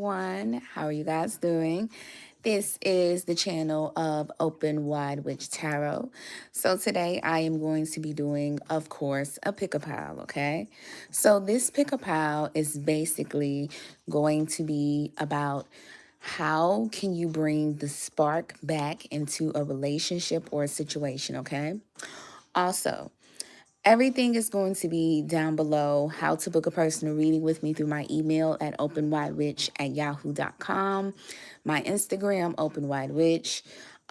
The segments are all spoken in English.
everyone. How are you guys doing? This is the channel of Openwidewitch Tarot. So today I am going to be doing, of course, a pick-a-pile, okay? So this pick-a-pile is basically going to be about how can you bring the spark back into a relationship or a situation, okay? Also, everything is going to be down below. How to book a personal reading with me through my email at openwidewitch@yahoo.com, my Instagram, openwidewitch,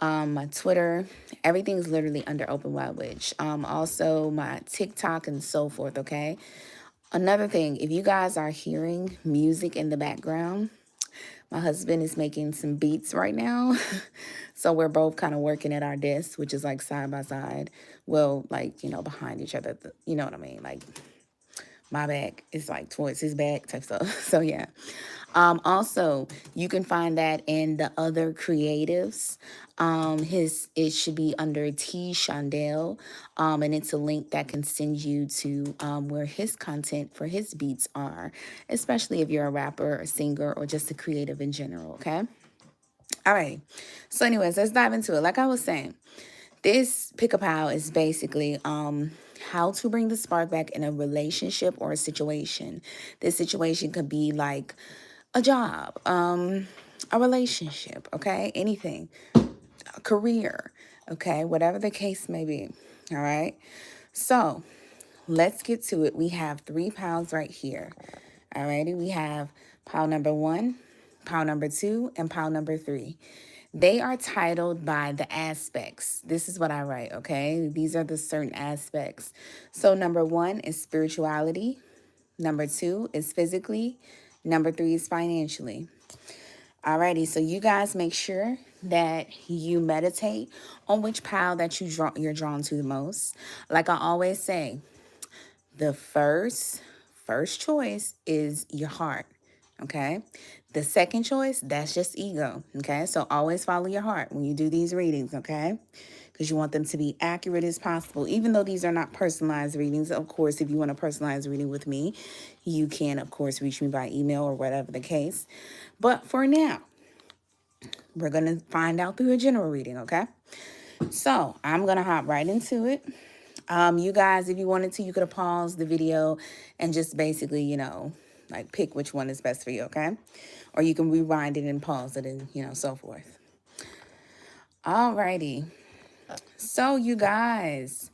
my Twitter. Everything's literally under openwidewitch. Also my TikTok and so forth, okay? Another thing, if you guys are hearing music in the background, my husband is making some beats right now. So we're both kind of working at our desks, which is like side by side. Well, like, behind each other. You know what I mean? Like my back is like towards his back type stuff. So yeah. Also, you can find that in the other creatives. It should be under 𝙗𝙧𝙞𝙠𝙩, and it's a link that can send you to where his content for his beats are, especially if you're a rapper, a singer, or just a creative in general. Okay. All right. So, anyways, let's dive into it. Like I was saying, this pick-a-pile is basically how to bring the spark back in a relationship or a situation. This situation could be like a job, a relationship, okay? Anything, a career, okay? Whatever the case may be, all right? So let's get to it. We have 3 piles right here, all righty? We have pile number 1, pile number 2, and pile number 3. They are titled by the aspects. This is what I write, okay? These are the certain aspects. So number 1 is spirituality. Number 2 is physically. Number 3 is financially. Alrighty, so you guys make sure that you meditate on which pile that you're drawn to the most. Like I always say, the first choice is your heart, okay? The second choice, that's just ego, okay? So always follow your heart when you do these readings, okay? Because you want them to be accurate as possible. Even though these are not personalized readings, of course, if you want a personalized reading with me, you can, of course, reach me by email or whatever the case. But for now, we're going to find out through a general reading, okay? So I'm going to hop right into it. You guys, if you wanted to, you could have paused the video and just basically, like pick which one is best for you, okay? Or you can rewind it and pause it and, so forth. Alrighty. So you guys,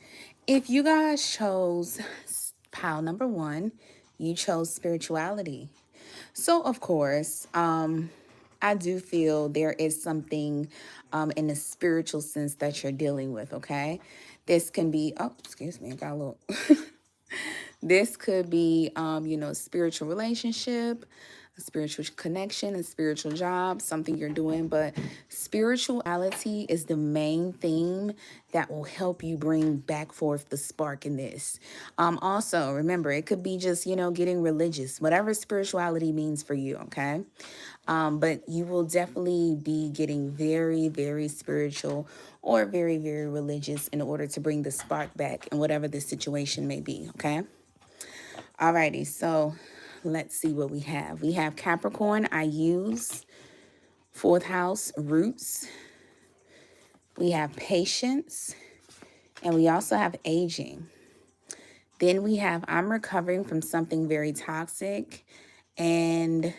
if you guys chose pile number 1, you chose spirituality. So of course, I do feel there is something in the spiritual sense that you're dealing with, okay? This can be, oh, excuse me, I got a little. This could be, spiritual relationship, a spiritual connection, a spiritual job, something you're doing. But spirituality is the main theme that will help you bring back forth the spark in this. Also, remember, it could be just, getting religious, whatever spirituality means for you, okay? But you will definitely be getting very, very spiritual or very, very religious in order to bring the spark back in whatever the situation may be, okay? Alrighty, so let's see what we have. We have Capricorn, I use, 4th house, roots. We have patience, and we also have aging. Then we have I'm recovering from something very toxic, and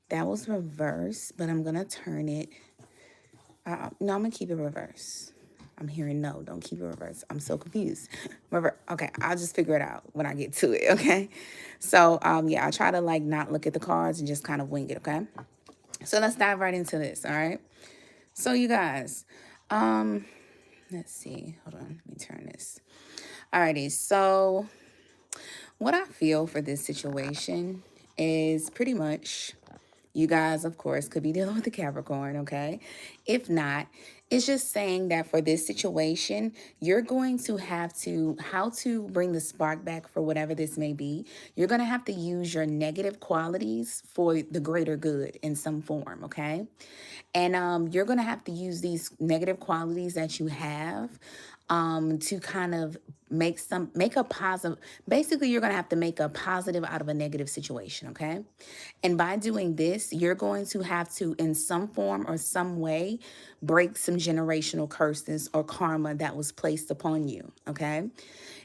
that was reverse, but I'm going to turn it. No, I'm going to keep it reverse. I'm hearing no, don't keep it reverse. I'm so confused. Okay, I'll just figure it out when I get to it, okay? So, yeah, I'll try to, not look at the cards and just kind of wing it, okay? So let's dive right into this, all right? So, you guys, let's see. Hold on, let me turn this. Alrighty, so what I feel for this situation is pretty much you guys, of course, could be dealing with a Capricorn, okay? If not, it's just saying that for this situation, you're going to have to, how to bring the spark back for whatever this may be, you're going to have to use your negative qualities for the greater good in some form, okay? And you're going to have to use these negative qualities that you have to kind of make a positive. Basically, you're going to have to make a positive out of a negative situation, okay? And by doing this, you're going to have to, in some form or some way, break some generational curses or karma that was placed upon you, okay?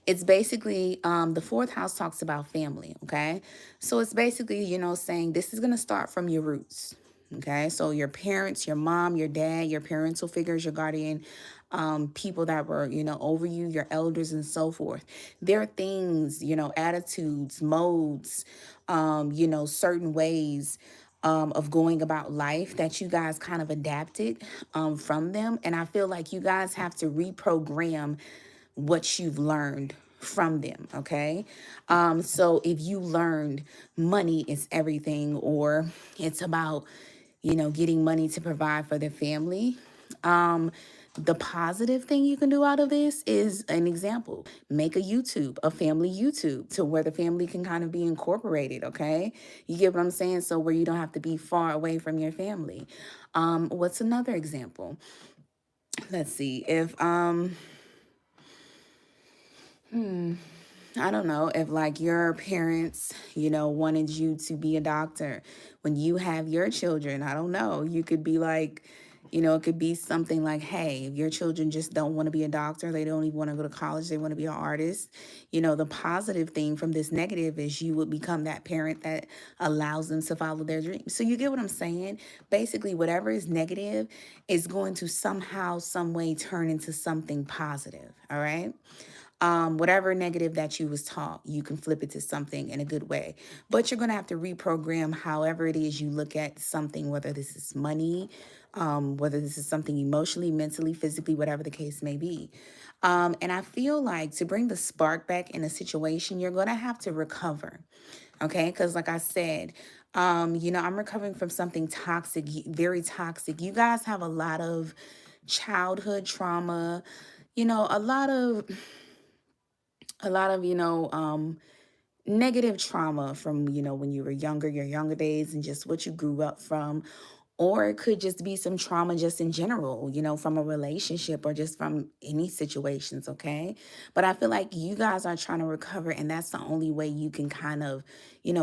It's basically, the fourth house talks about family, okay? So it's basically, saying this is going to start from your roots, okay? So your parents, your mom, your dad, your parental figures, your guardian, people that were, over you, your elders and so forth. There are things, attitudes, modes, certain ways of going about life that you guys kind of adapted from them. And I feel like you guys have to reprogram what you've learned from them, okay? So if you learned money is everything, or it's about, getting money to provide for the family, the positive thing you can do out of this is an example. Make a family YouTube to where the family can kind of be incorporated, okay? You get what I'm saying? So where you don't have to be far away from your family. What's another example? Let's see. If I don't know, if like your parents, wanted you to be a doctor, when you have your children, I don't know, you could be like, it could be something like, hey, if your children just don't want to be a doctor, they don't even want to go to college, they want to be an artist, the positive thing from this negative is you would become that parent that allows them to follow their dreams. So you get what I'm saying? Basically, whatever is negative is going to somehow, some way turn into something positive, all right? Whatever negative that you was taught, you can flip it to something in a good way. But you're going to have to reprogram however it is you look at something, whether this is money, whether this is something emotionally, mentally, physically, whatever the case may be. And I feel like to bring the spark back in a situation, you're going to have to recover. Okay, because like I said, I'm recovering from something toxic, very toxic. You guys have a lot of childhood trauma, a lot of negative trauma from when you were younger, your younger days, and just what you grew up from. Or it could just be some trauma just in general, from a relationship or just from any situations, okay? But I feel like you guys are trying to recover, and that's the only way you can kind of,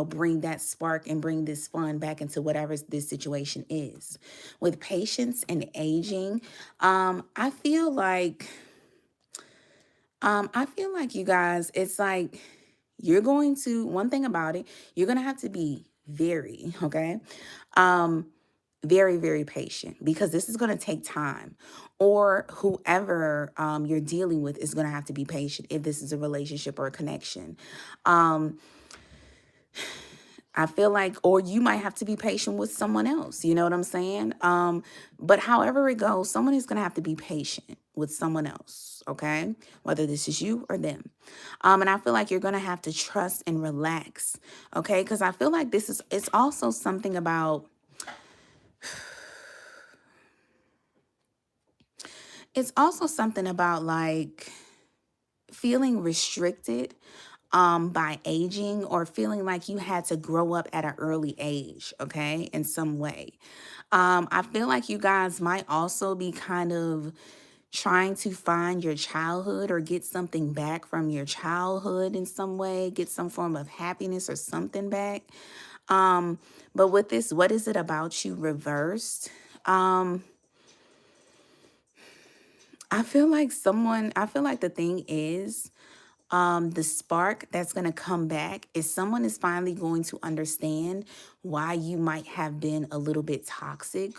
bring that spark and bring this fun back into whatever this situation is. With patience and aging, I feel like you guys, it's like one thing about it, you're going to have to be very, okay? Very, very patient, because this is going to take time, or whoever you're dealing with is going to have to be patient if this is a relationship or a connection. Um, I feel like, or you might have to be patient with someone else. You know what I'm saying? But however it goes, someone is going to have to be patient with someone else, okay? Whether this is you or them. And I feel like you're going to have to trust and relax, okay? Because I feel like it's also something about, like feeling restricted by aging, or feeling like you had to grow up at an early age, okay, in some way. I feel like you guys might also be kind of trying to find your childhood or get something back from your childhood in some way, get some form of happiness or something back. But with this, what is it about you reversed? I feel like the thing is, the spark that's going to come back is someone is finally going to understand why you might have been a little bit toxic,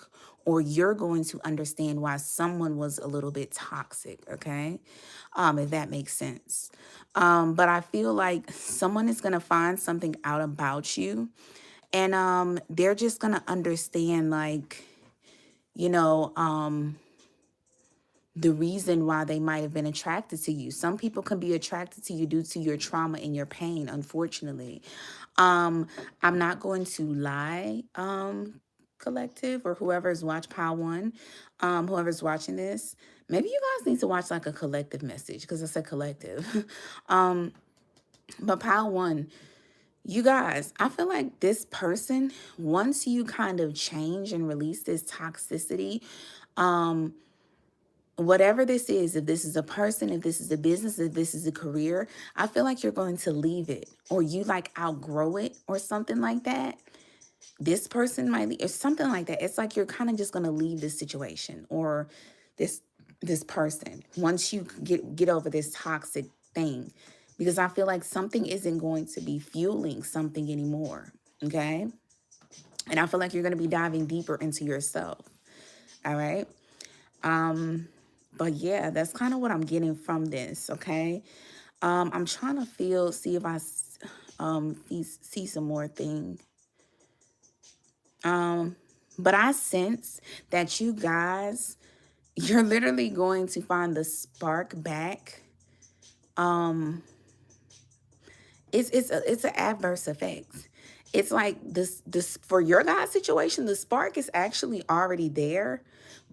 or you're going to understand why someone was a little bit toxic, okay? If that makes sense. But I feel like someone is going to find something out about you, and they're just going to understand, like, you know, the reason why they might have been attracted to you. Some people can be attracted to you due to your trauma and your pain, unfortunately. I'm not going to lie, collective, or whoever's watched Pile.1, whoever's watching this, maybe you guys need to watch like a collective message, because I said collective. But Pile.1, you guys, I feel like this person, once you kind of change and release this toxicity, whatever this is, if this is a person, if this is a business, if this is a career, I feel like you're going to leave it, or you like outgrow it or something like that. This person might leave or something like that. It's like you're kind of just going to leave this situation or this this person once you get over this toxic thing, because I feel like something isn't going to be fueling something anymore. Okay. And I feel like you're going to be diving deeper into yourself. All right. But yeah, that's kind of what I'm getting from this. Okay. I'm trying to see if I see some more thing. But I sense that you guys, you're literally going to find the spark back. It's an adverse effect. It's like this for your guys situation, the spark is actually already there,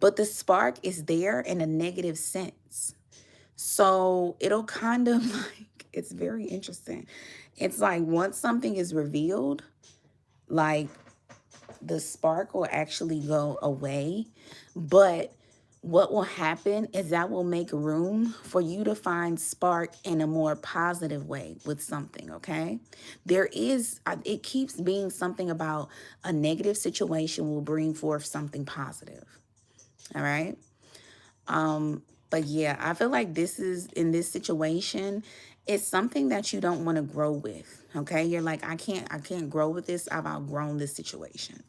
but the spark is there in a negative sense. So it'll kind of like, it's very interesting. It's like once something is revealed, like the spark will actually go away. But what will happen is that will make room for you to find spark in a more positive way with something, okay? It keeps being something about a negative situation will bring forth something positive, all right? But yeah, I feel like this is, in this situation, it's something that you don't want to grow with. Okay. You're like, I can't grow with this. I've outgrown this situation.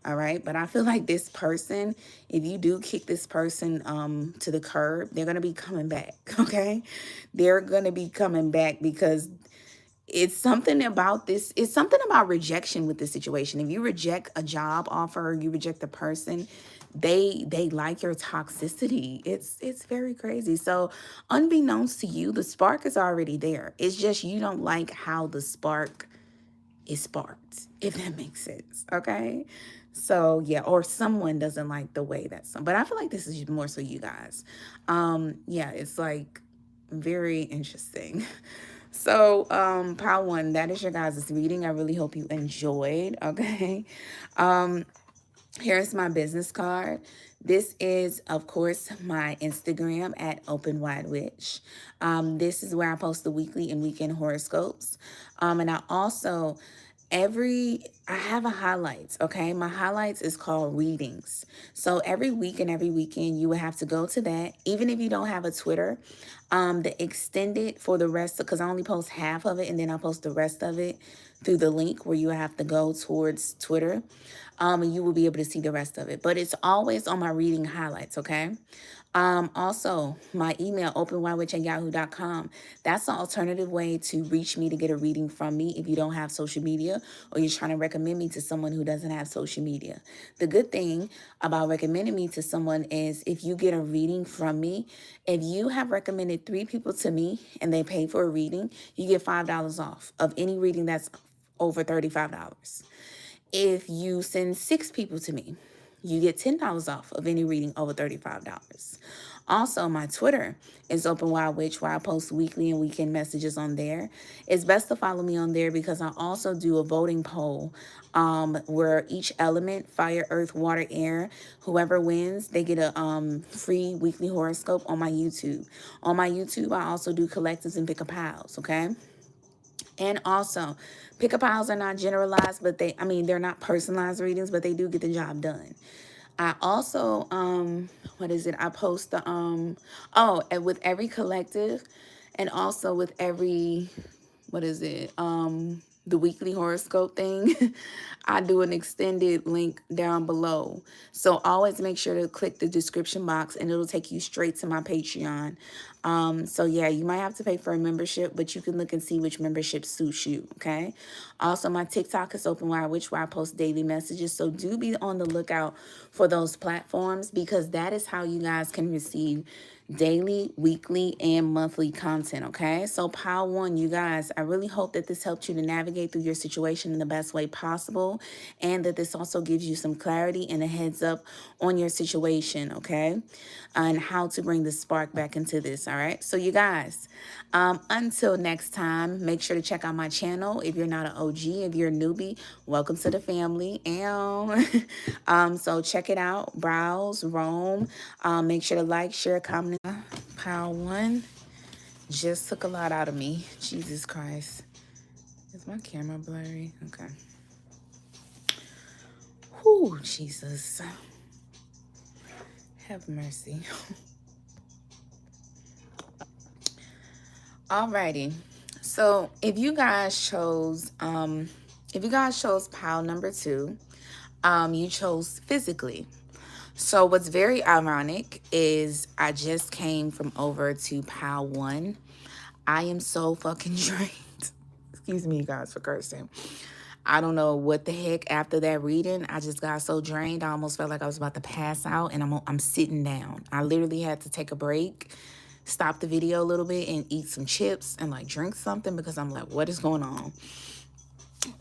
All right. But I feel like this person, if you do kick this person to the curb, they're gonna be coming back. Okay. They're gonna be coming back because it's something about this. It's something about rejection with this situation. If you reject a job offer, or you reject a person, they like your toxicity. It's very crazy. So unbeknownst to you, the spark is already there. It's just you don't like how the spark is sparked, if that makes sense. Okay. So yeah, or someone doesn't like the way that but I feel like this is more so you guys. Yeah, it's like very interesting. So, Pile 1, that is your guys' reading. I really hope you enjoyed, okay? Here's my business card. This is, of course, my Instagram at Openwidewitch. This is where I post the weekly and weekend horoscopes. And I also, I have a highlights, okay? My highlights is called readings. So every week and every weekend, you would have to go to that. Even if you don't have a Twitter, the extended for the rest, because I only post half of it and then I post the rest of it through the link where you have to go towards Twitter. And you will be able to see the rest of it. But it's always on my reading highlights, okay? Also, my email, openwidewitch@yahoo.com. That's an alternative way to reach me to get a reading from me if you don't have social media or you're trying to recommend me to someone who doesn't have social media. The good thing about recommending me to someone is if you get a reading from me, if you have recommended 3 people to me and they pay for a reading, you get $5 off of any reading that's over $35. If you send 6 people to me, you get $10 off of any reading over $35. Also, my Twitter is Openwidewitch, where I post weekly and weekend messages on there. It's best to follow me on there because I also do a voting poll where each element, fire, earth, water, air, whoever wins, they get a free weekly horoscope on my YouTube. On my YouTube, I also do collectives and pick a piles, okay? And also, pickup piles are not generalized, but they're not personalized readings, but they do get the job done. I also, I post the, and with every collective and also with every, the weekly horoscope thing, I do an extended link down below. So always make sure to click the description box and it'll take you straight to my Patreon. So yeah, you might have to pay for a membership, but you can look and see which membership suits you, okay? Also, my TikTok is Openwidewitch, where I post daily messages. So do be on the lookout for those platforms because that is how you guys can receive daily, weekly, and monthly content, okay? So pile one, you guys, I really hope that this helped you to navigate through your situation in the best way possible, and that this also gives you some clarity and a heads up on your situation, okay? And how to bring the spark back into this, all right? So you guys, until next time, make sure to check out my channel. If you're not an OG, if you're a newbie, welcome to the family. And so check it out, browse, roam. Make sure to like, share, comment. Pile one just took a lot out of me. Jesus Christ. Is my camera blurry? Okay. Whew, Jesus. Have mercy. Alrighty. So if you guys chose pile number 2, you chose physically. So what's very ironic is I just came from over to pile 1. I am so fucking drained. Excuse me, you guys, for cursing. I don't know what the heck after that reading. I just got so drained. I almost felt like I was about to pass out, and I'm sitting down. I literally had to take a break, stop the video a little bit, and eat some chips and like drink something because I'm like, what is going on?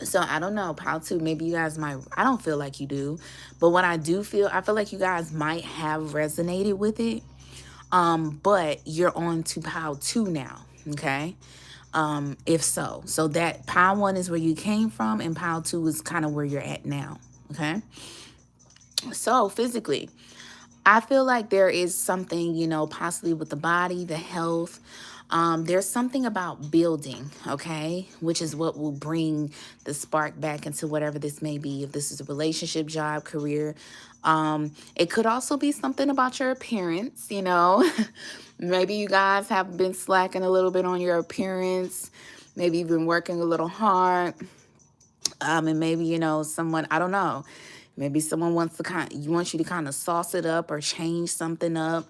So I don't know, pile 2, maybe you guys might, I don't feel like you do, but what I do feel, I feel like you guys might have resonated with it. But you're on to pile 2 now, okay? If so. So that pile 1 is where you came from, and pile 2 is kind of where you're at now, okay? So physically, I feel like there is something, you know, possibly with the body, the health. There's something about building, okay, which is what will bring the spark back into whatever this may be. If this is a relationship, job, career, it could also be something about your appearance, you know. Maybe you guys have been slacking a little bit on your appearance. Maybe you've been working a little hard. And maybe, you know, someone, I don't know, maybe someone wants you to kind of sauce it up or change something up.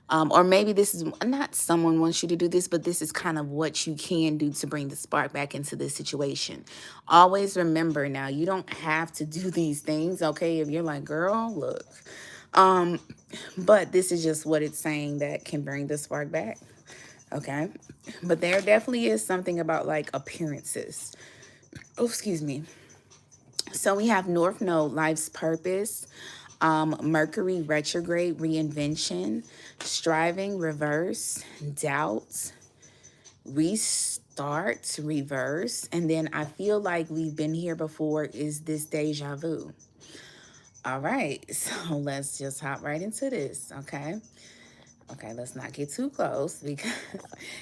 Or maybe this is not someone wants you to do this, but this is kind of what you can do to bring the spark back into this situation. Always remember now, you don't have to do these things, okay? If you're like, girl, look. But this is just what it's saying that can bring the spark back, okay? But there definitely is something about like appearances. Oh, excuse me. So we have North Node, life's purpose, Mercury retrograde, reinvention, striving, reverse, doubt, restart, reverse. And then I feel like we've been here before is this deja vu. All right, so let's just hop right into this, okay? Okay, let's not get too close because,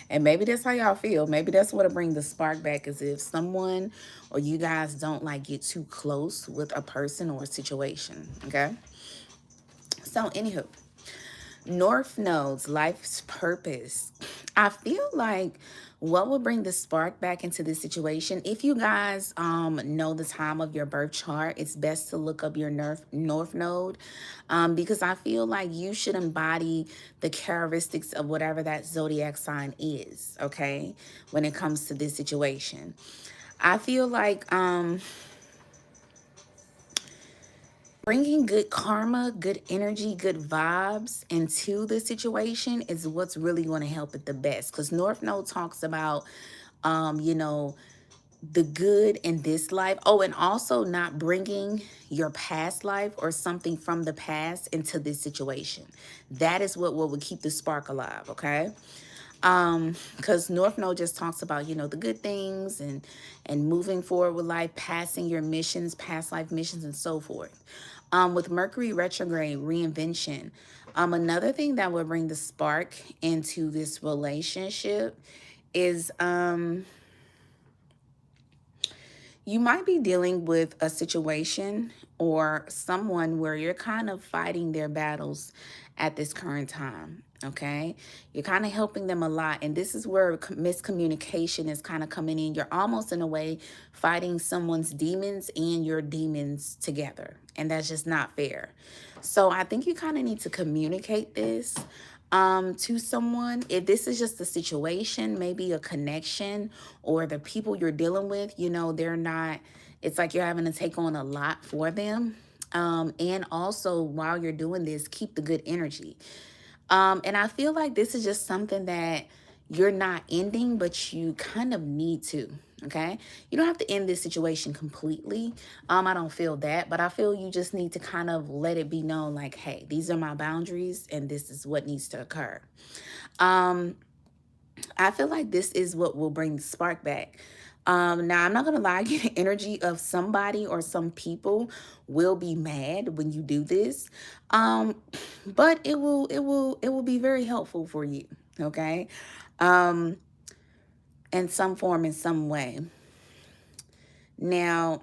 and maybe that's how y'all feel. Maybe that's what'll bring the spark back, is if someone or you guys don't like get too close with a person or a situation, okay? So anywho, North Nodes, life's purpose. I feel like what will bring the spark back into this situation, if you guys know the time of your birth chart, it's best to look up your North Node, because I feel like you should embody the characteristics of whatever that zodiac sign is, okay, when it comes to this situation. I feel like bringing good karma, good energy, good vibes into the situation is what's really going to help it the best. Because North Node talks about, you know, the good in this life. Oh, and also not bringing your past life or something from the past into this situation. That is what will keep the spark alive, okay? Because North Node just talks about, you know, the good things and moving forward with life, passing your missions, past life missions, and so forth. With Mercury retrograde, reinvention. Another thing that would bring the spark into this relationship is you might be dealing with a situation or someone where you're kind of fighting their battles at this current time, okay? You're kind of helping them a lot, and this is where miscommunication is kind of coming in. You're almost, in a way, fighting someone's demons and your demons together, and that's just not fair. So I think you kind of need to communicate this to someone. If this is just a situation, maybe a connection, or the people you're dealing with, you know, they're not, it's like you're having to take on a lot for them. And also, while you're doing this, keep the good energy. And I feel like this is just something that you're not ending, but you kind of need to. Okay, you don't have to end this situation completely. I don't feel that, but I feel you just need to kind of let it be known, like, hey, these are my boundaries, and this is what needs to occur. I feel like this is what will bring the spark back. Now I'm not gonna lie, the energy of somebody or some people will be mad when you do this. But it will be very helpful for you, okay? Um, in some form, in some way. Now,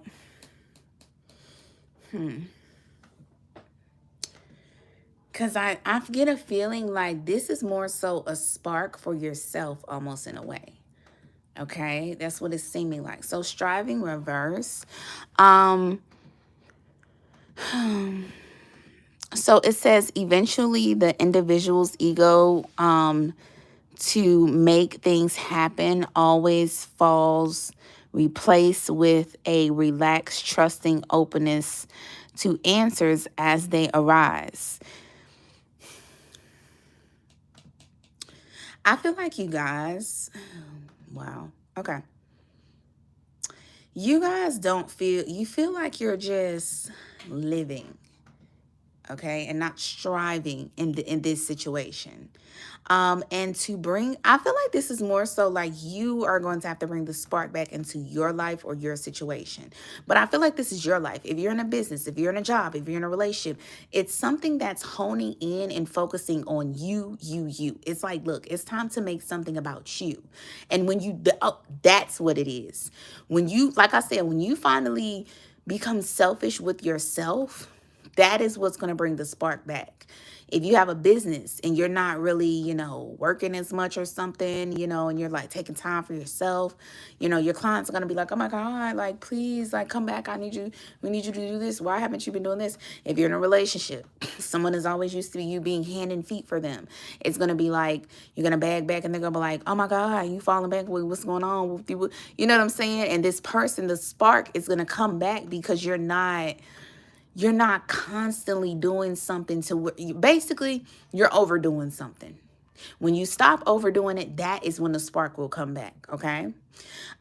because I get a feeling like this is more so a spark for yourself, almost in a way. Okay, that's what it's seeming like. So striving reverse. So it says eventually the individual's ego to make things happen always falls, replaced with a relaxed, trusting openness to answers as they arise. I feel like you guys, wow, okay. You guys don't feel, you feel like you're just living, okay, and not striving in this situation. And to bring, I feel like this is more so like you are going to have to bring the spark back into your life or your situation. But I feel like this is your life. If you're in a business, if you're in a job, if you're in a relationship, it's something that's honing in and focusing on you. It's like, look, it's time to make something about you. And when you, that's what it is. When you, like I said, when you finally become selfish with yourself, that is what's going to bring the spark back. If you have a business and you're not really, working as much or something, and you're like taking time for yourself, your clients are going to be like, oh my God, like, please, like, come back. We need you to do this. Why haven't you been doing this? If you're in a relationship, someone is always used to you being hand and feet for them. It's going to be like, you're going to bag back and they're going to be like, oh my God, you falling back. What's going on with you? You know what I'm saying? And this person, the spark is going to come back because you're not constantly doing something to basically you're overdoing something. When you stop overdoing it, that is when the spark will come back. Okay.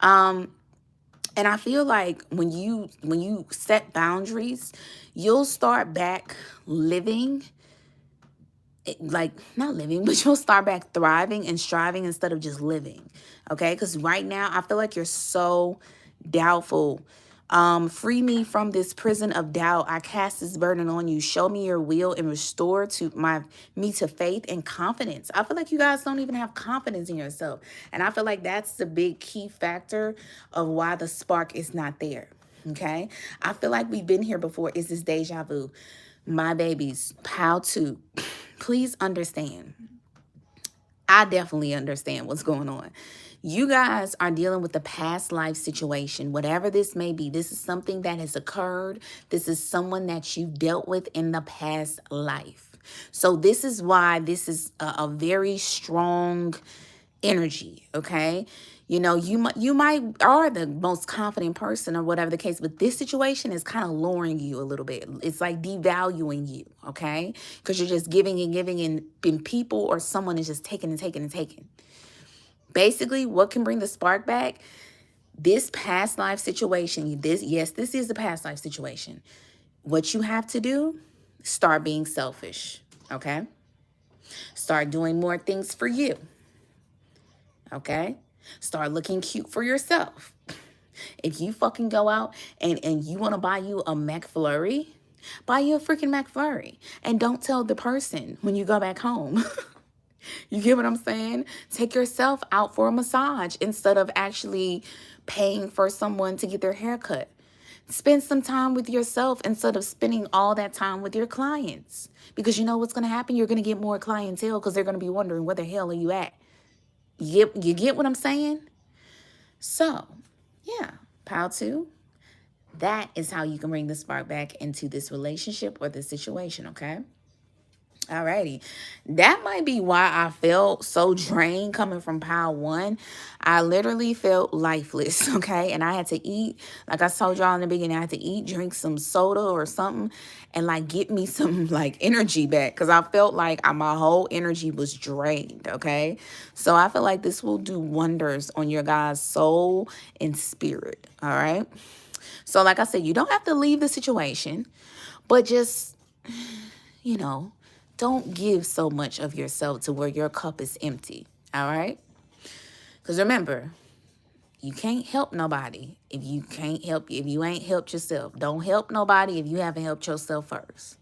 And I feel like when you set boundaries, you'll start back living, like not living, but you'll start back thriving and striving instead of just living. Okay. Because right now I feel like you're so doubtful. Free me from this prison of doubt. I cast this burden on you. Show me your will and restore me to faith and confidence. I feel like you guys don't even have confidence in yourself. And I feel like that's the big key factor of why the spark is not there. Okay. I feel like we've been here before. Is this deja vu? My babies, Pile.Items. Please understand. I definitely understand what's going on. You guys are dealing with a past life situation, whatever this may be. This is something that has occurred. This is someone that you've dealt with in the past life. So this is why this is a very strong energy, okay? You might are the most confident person or whatever the case, but this situation is kind of lowering you a little bit. It's like devaluing you, okay? Because you're just giving and giving, and people or someone is just taking and taking and taking. Basically, what can bring the spark back? This past life situation, this is a past life situation. What you have to do, start being selfish, okay? Start doing more things for you, okay? Start looking cute for yourself. If you fucking go out and you want to buy you a McFlurry, buy you a freaking McFlurry. And don't tell the person when you go back home. You get what I'm saying? Take yourself out for a massage instead of actually paying for someone to get their hair cut. Spend some time with yourself instead of spending all that time with your clients. Because you know what's going to happen? You're going to get more clientele because they're going to be wondering, where the hell are you at? You get what I'm saying? So, yeah, Pile.Items. That is how you can bring the spark back into this relationship or this situation, okay? Alrighty. That might be why I felt so drained coming from pile one. I literally felt lifeless, okay? And I had to eat, like I told y'all in the beginning, I had to eat, drink some soda or something and like get me some like energy back because I felt like my whole energy was drained, okay? So I feel like this will do wonders on your guys' soul and spirit, all right? So like I said, you don't have to leave the situation, but just, you know, don't give so much of yourself to where your cup is empty, all right? Because remember, you can't help nobody if you ain't helped yourself. Don't help nobody if you haven't helped yourself first.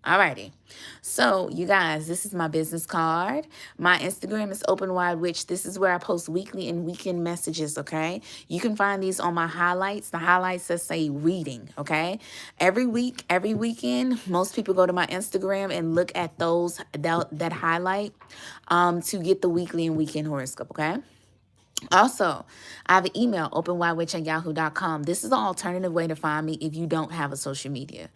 Alrighty. So, you guys, this is my business card. My Instagram is Openwidewitch. This is where I post weekly and weekend messages, okay? You can find these on my highlights. The highlights that say reading, okay? Every week, every weekend, most people go to my Instagram and look at those, that highlight to get the weekly and weekend horoscope, okay? Also, I have an email, openwidewitch@yahoo.com. This is an alternative way to find me if you don't have a social media.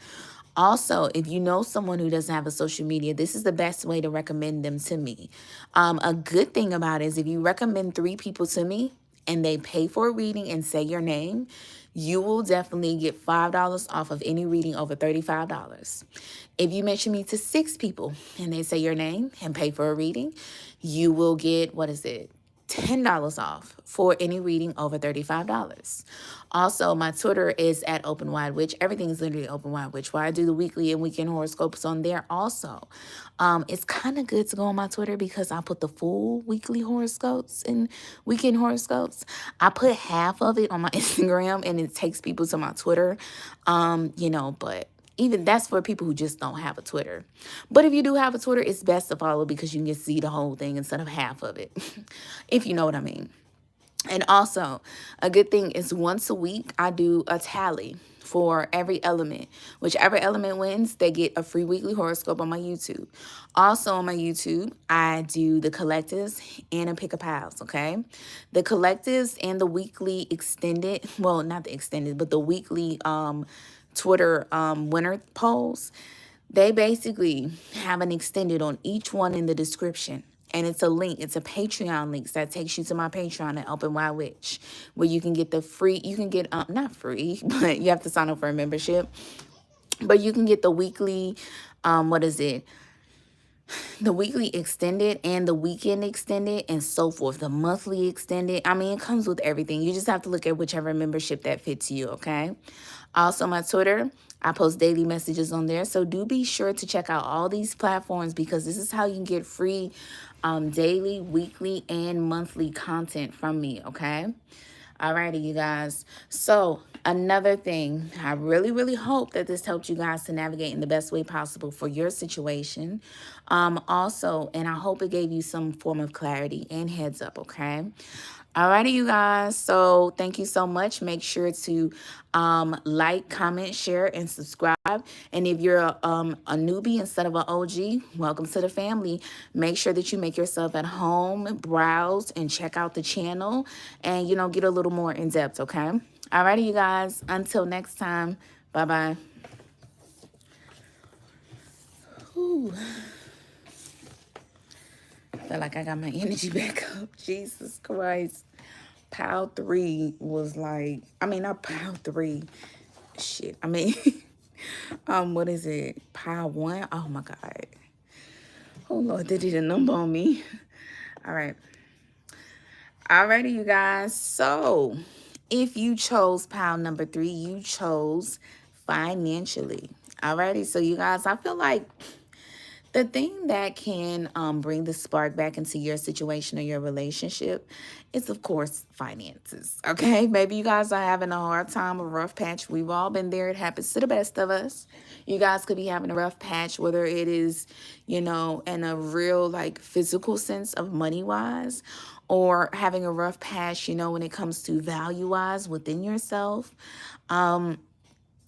Also, if you know someone who doesn't have a social media, this is the best way to recommend them to me. A good thing about it is if you recommend 3 people to me and they pay for a reading and say your name, you will definitely get $5 off of any reading over $35. If you mention me to 6 people and they say your name and pay for a reading, you will get, what is it? $10 off for any reading over $35. Also, my Twitter is at Openwidewitch. Everything is literally Openwidewitch, where I do the weekly and weekend horoscopes on there also. It's kind of good to go on my Twitter because I put the full weekly horoscopes and weekend horoscopes. I put half of it on my Instagram and it takes people to my Twitter, but even that's for people who just don't have a Twitter. But if you do have a Twitter, it's best to follow because you can see the whole thing instead of half of it, if you know what I mean. And also, a good thing is once a week, I do a tally for every element. Whichever element wins, they get a free weekly horoscope on my YouTube. Also on my YouTube, I do the collectives and a pick a pals, okay? The collectives and the weekly extended, well, not the extended, but the weekly Twitter winner polls, they basically have an extended on each one in the description. And it's a link. It's a Patreon link that takes you to my Patreon at Openwidewitch, where you can get the free, you can get, not free, but you have to sign up for a membership. But you can get the weekly, the weekly extended and the weekend extended and so forth. The monthly extended. I mean, it comes with everything. You just have to look at whichever membership that fits you, okay? Also, my Twitter, I post daily messages on there. So do be sure to check out all these platforms because this is how you can get free daily, weekly, and monthly content from me, okay? Alrighty, you guys. So another thing, I really, really hope that this helped you guys to navigate in the best way possible for your situation. Also, and I hope it gave you some form of clarity and heads up, okay? Alrighty, you guys. So thank you so much. Make sure to like, comment, share, and subscribe. And if you're a newbie instead of an OG, welcome to the family. Make sure that you make yourself at home, browse, and check out the channel, and get a little more in depth. Okay. Alrighty, you guys. Until next time. Bye bye. Ooh. I feel like I got my energy back up. Jesus Christ. Pile 3 was like, not pile 3. Shit. What is it? Pile 1? Oh my God. Oh Lord, they did a number on me. All right. Alrighty, you guys. So if you chose pile number 3, you chose financially. Alrighty. So you guys, I feel like the thing that can bring the spark back into your situation or your relationship is, of course, finances, okay? Maybe you guys are having a hard time, a rough patch. We've all been there. It happens to the best of us. You guys could be having a rough patch, whether it is, in a real, physical sense of money-wise, or having a rough patch, when it comes to value-wise within yourself.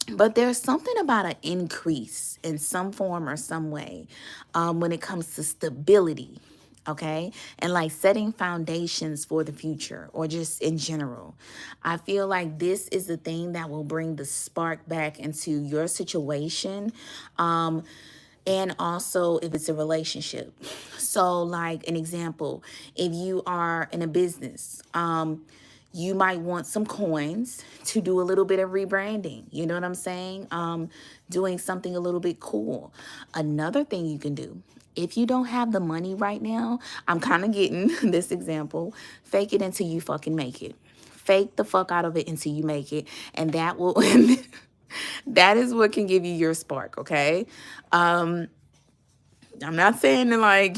But there's something about an increase in some form or some way when it comes to stability, okay? And setting foundations for the future or just in general. I feel like this is the thing that will bring the spark back into your situation. and also if it's a relationship. So like an example, if you are in a business, you might want some coins to do a little bit of rebranding. You know what I'm saying? Doing something a little bit cool. Another thing you can do, if you don't have the money right now, I'm kind of getting this example, fake it until you fucking make it. Fake the fuck out of it until you make it. And that will, that is what can give you your spark, okay? I'm not saying that like,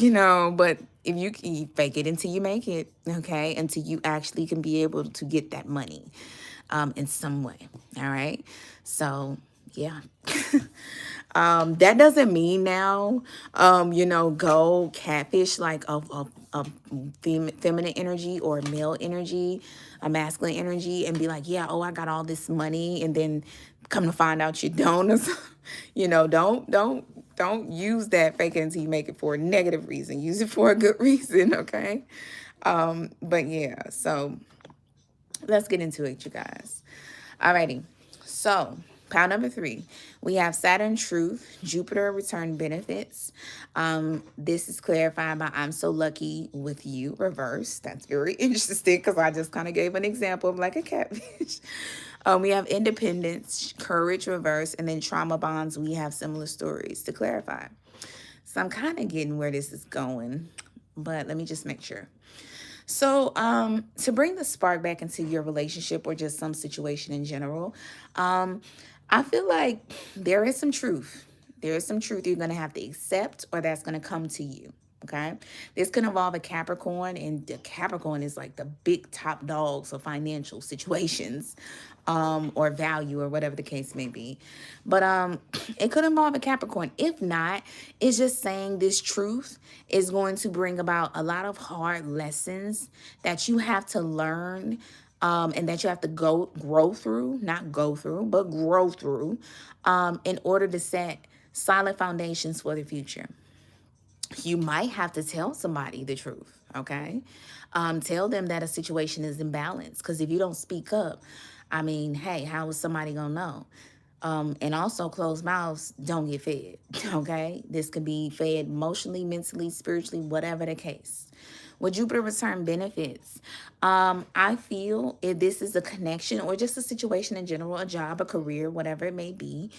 but if you fake it until you make it, okay? Until you actually can be able to get that money in some way, all right? So, yeah. That doesn't mean now, go catfish like a feminine energy or male energy, a masculine energy, and be like, yeah, oh, I got all this money, and then come to find out you don't. Don't use that fake it until you make it for a negative reason. Use it for a good reason, okay? But yeah, so let's get into it, you guys. Alrighty. So, pile number 3, we have Saturn Truth, Jupiter Return Benefits. This is clarified by I'm so lucky with you, reverse. That's very interesting because I just kind of gave an example of like a catfish. We have Independence, Courage, reverse, and then Trauma Bonds. We have similar stories to clarify. So I'm kind of getting where this is going, but let me just make sure. So to bring the spark back into your relationship or just some situation in general, I feel like there is some truth. There is some truth you're going to have to accept or that's going to come to you. Okay. This can involve a Capricorn, and the Capricorn is like the big top dogs of financial situations, or value or whatever the case may be. But it could involve a Capricorn. If not, it's just saying this truth is going to bring about a lot of hard lessons that you have to learn, and that you have to grow through, not go through, but grow through, in order to set solid foundations for the future. You might have to tell somebody the truth, okay? Tell them that a situation is imbalanced, because if you don't speak up, I mean, hey, how is somebody gonna know? And also, closed mouths don't get fed, okay? This could be fed emotionally, mentally, spiritually, whatever the case. With Jupiter return benefits, I feel if this is a connection or just a situation in general, a job, a career, whatever it may be,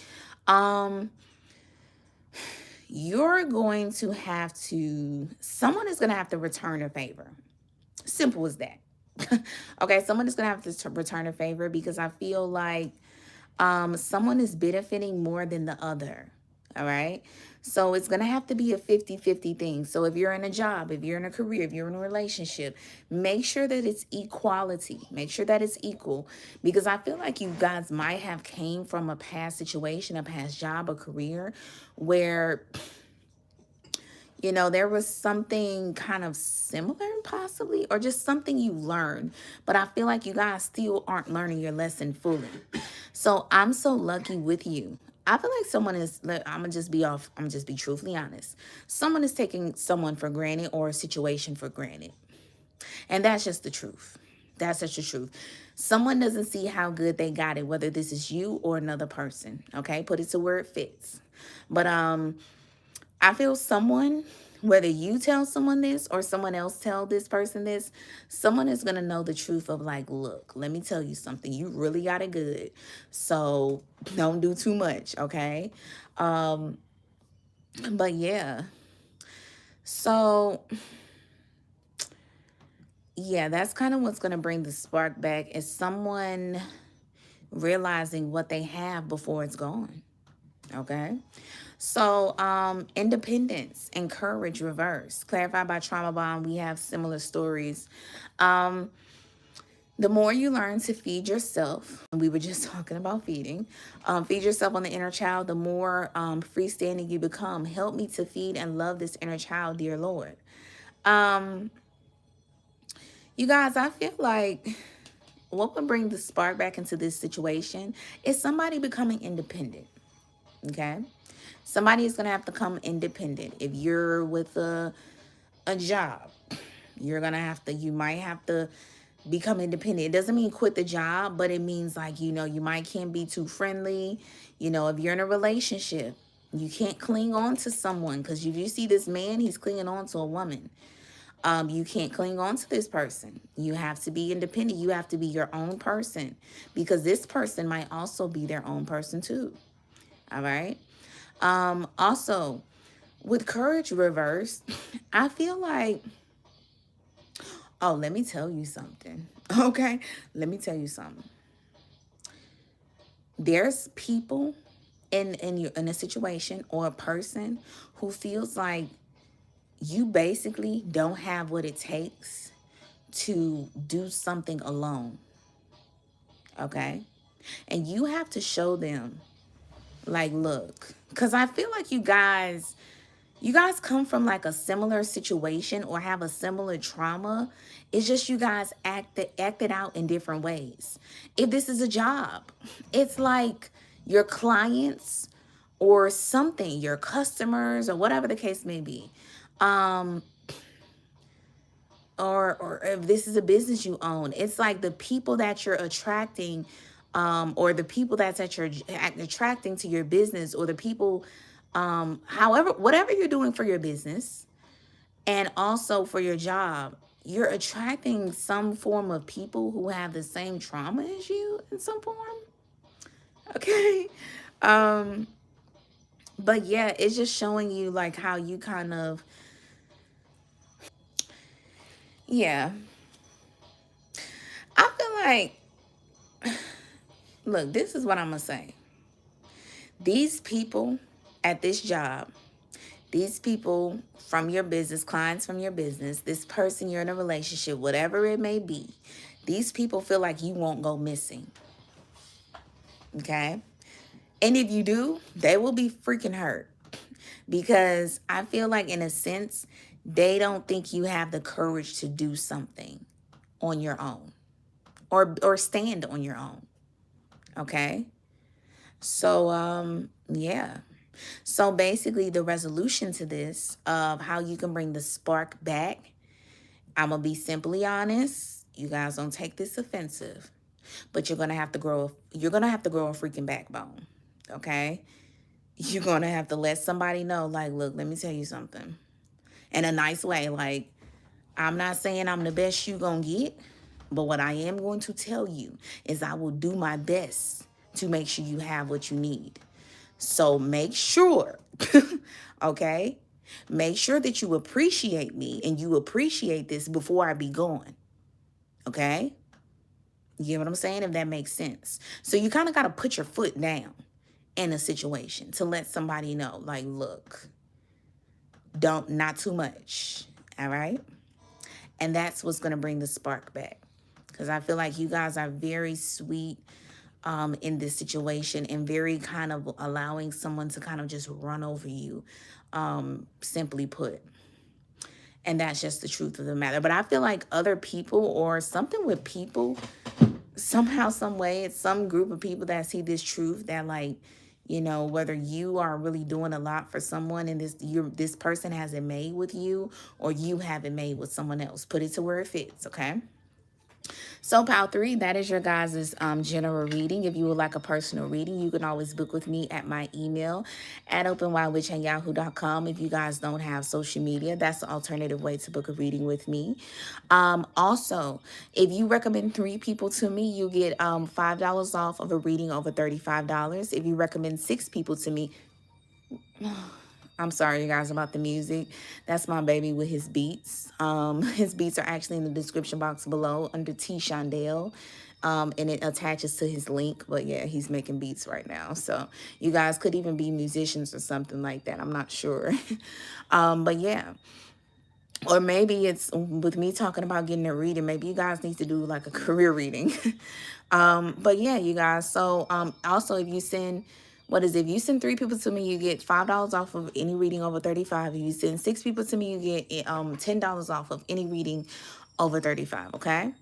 you're going to have to, someone is going to have to return a favor. Simple as that. Okay, someone is going to have to return a favor, because I feel like someone is benefiting more than the other. All right. So it's going to have to be a 50-50 thing. So if you're in a job, if you're in a career, if you're in a relationship, make sure that it's equality. Make sure that it's equal, because I feel like you guys might have came from a past situation, a past job, a career where, there was something kind of similar possibly, or just something you learned. But I feel like you guys still aren't learning your lesson fully. So I'm so lucky with you. I feel like someone is, I'm going to just be truthfully honest. Someone is taking someone for granted or a situation for granted. And that's just the truth. That's just the truth. Someone doesn't see how good they got it, whether this is you or another person. Okay, put it to where it fits. But I feel someone, whether you tell someone this or someone else tell this person this, someone is going to know the truth of like, look, let me tell you something. You really got it good. So don't do too much, okay? But yeah. So yeah, that's kind of what's going to bring the spark back, is someone realizing what they have before it's gone. Okay. So, independence and courage reverse. Clarified by Trauma Bond, we have similar stories. The more you learn to feed yourself, we were just talking about feeding, feed yourself on the inner child, the more freestanding you become. Help me to feed and love this inner child, dear Lord. You guys, I feel like what would bring the spark back into this situation is somebody becoming independent. Okay. Somebody is going to have to come independent. If you're with a job, you're going to have to, you might have to become independent. It doesn't mean quit the job, but it means like, you might can't be too friendly. If you're in a relationship, You can't cling on to someone, because if you see this man, he's clinging on to a woman. You can't cling on to this person. You have to be independent. You have to be your own person, because this person might also be their own person too. All right. Also, with courage reversed, I feel like, oh, let me tell you something. Okay. Let me tell you something. There's people in a situation or a person who feels like you basically don't have what it takes to do something alone. Okay? And you have to show them, like, look, because I feel like you guys come from like a similar situation or have a similar trauma. It's just you guys acted out in different ways. If this is a job, it's like your clients or something, your customers or whatever the case may be. Um, or if this is a business you own, it's like the people that you're attracting, or the people that you're attracting to your business, or the people, however, whatever you're doing for your business and also for your job, you're attracting some form of people who have the same trauma as you in some form. Okay. Um, but yeah, it's just showing you like how you kind of, yeah. I feel like, look, this is what I'm gonna say. These people at this job, these people from your business, clients from your business, this person you're in a relationship, whatever it may be, these people feel like you won't go missing. Okay? And if you do, they will be freaking hurt. Because I feel like, in a sense, they don't think you have the courage to do something on your own, or stand on your own. Okay? So yeah. So basically, the resolution to this, of how you can bring the spark back, I'm gonna be simply honest. You guys don't take this offensive, but you're gonna have to grow a freaking backbone. Okay? You're gonna have to let somebody know, like, look, let me tell you something. In a nice way. Like, I'm not saying I'm the best you gonna get, but what I am going to tell you is I will do my best to make sure you have what you need. So make sure, okay? Make sure that you appreciate me and you appreciate this before I be gone, okay? You get what I'm saying? If that makes sense. So you kind of got to put your foot down in a situation to let somebody know, like, look, not too much, all right? And that's what's going to bring the spark back. Because I feel like you guys are very sweet, in this situation, and very kind of allowing someone to kind of just run over you, simply put. And that's just the truth of the matter. But I feel like other people, or something with people, somehow, some way, it's some group of people that see this truth, that, like, whether you are really doing a lot for someone and this person has it made with you, or you have it made with someone else. Put it to where it fits, okay? So, Pile 3, that is your guys' general reading. If you would like a personal reading, you can always book with me at my email at openwidewitch@yahoo.com. If you guys don't have social media, that's the alternative way to book a reading with me. Also, if you recommend 3 people to me, you get $5 off of a reading over $35. If you recommend 6 people to me, I'm sorry, you guys, about the music. That's my baby with his beats. His beats are actually in the description box below under 𝙗𝙧𝙠𝙩𝙠. And it attaches to his link. But yeah, he's making beats right now. So you guys could even be musicians or something like that. I'm not sure. But yeah. Or maybe it's with me talking about getting a reading. Maybe you guys need to do like a career reading. But yeah, you guys. So also, if you send, if you send 3 people to me, you get $5 off of any reading over 35. If you send 6 people to me, you get $10 off of any reading over 35. Okay.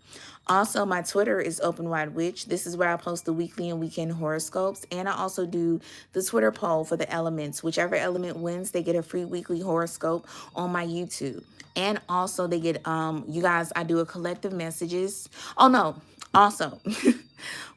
Also, my Twitter is Openwidewitch. This is where I post the weekly and weekend horoscopes. And I also do the Twitter poll for the elements. Whichever element wins, they get a free weekly horoscope on my YouTube. And also they get, you guys, I do a collective messages. Oh no, also,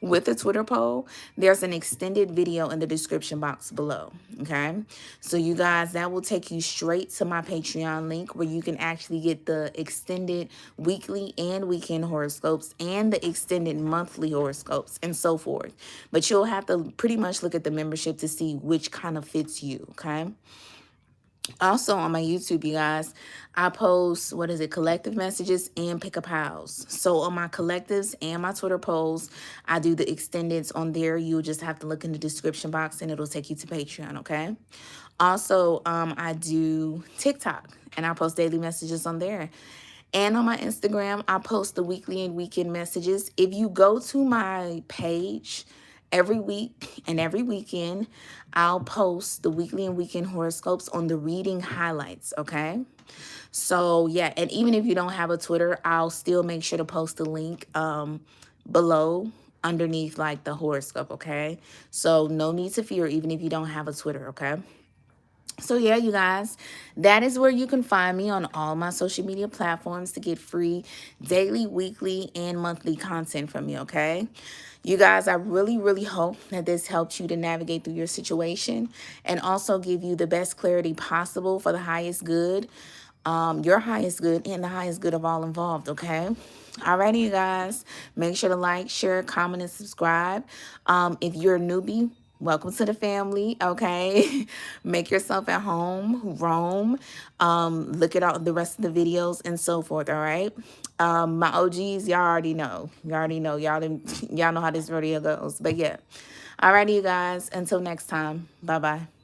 with the Twitter poll, there's an extended video in the description box below. Okay. So you guys, that will take you straight to my Patreon link where you can actually get the extended weekly and weekend horoscopes and the extended monthly horoscopes and so forth. But you'll have to pretty much look at the membership to see which kind of fits you. Okay. Also on my YouTube, you guys, I post, collective messages and pickup house. So on my collectives and my Twitter polls, I do the extendeds on there. You'll just have to look in the description box and it'll take you to Patreon, okay? Also, I do TikTok and I post daily messages on there. And on my Instagram, I post the weekly and weekend messages. If you go to my page every week and every weekend, I'll post the weekly and weekend horoscopes on the reading highlights, okay? So, yeah, and even if you don't have a Twitter, I'll still make sure to post the link below underneath, like, the horoscope, okay? So, no need to fear even if you don't have a Twitter, okay? So yeah, you guys, that is where you can find me on all my social media platforms to get free daily, weekly, and monthly content from me, okay? You guys, I really, really hope that this helps you to navigate through your situation and also give you the best clarity possible for the highest good, your highest good, and the highest good of all involved, okay? Alrighty, you guys, make sure to like, share, comment, and subscribe. If you're a newbie, welcome to the family, okay? Make yourself at home, roam, look at all the rest of the videos and so forth, all right? My OGs, y'all already know. Y'all know how this rodeo goes. But yeah. Alrighty, you guys, until next time. Bye-bye.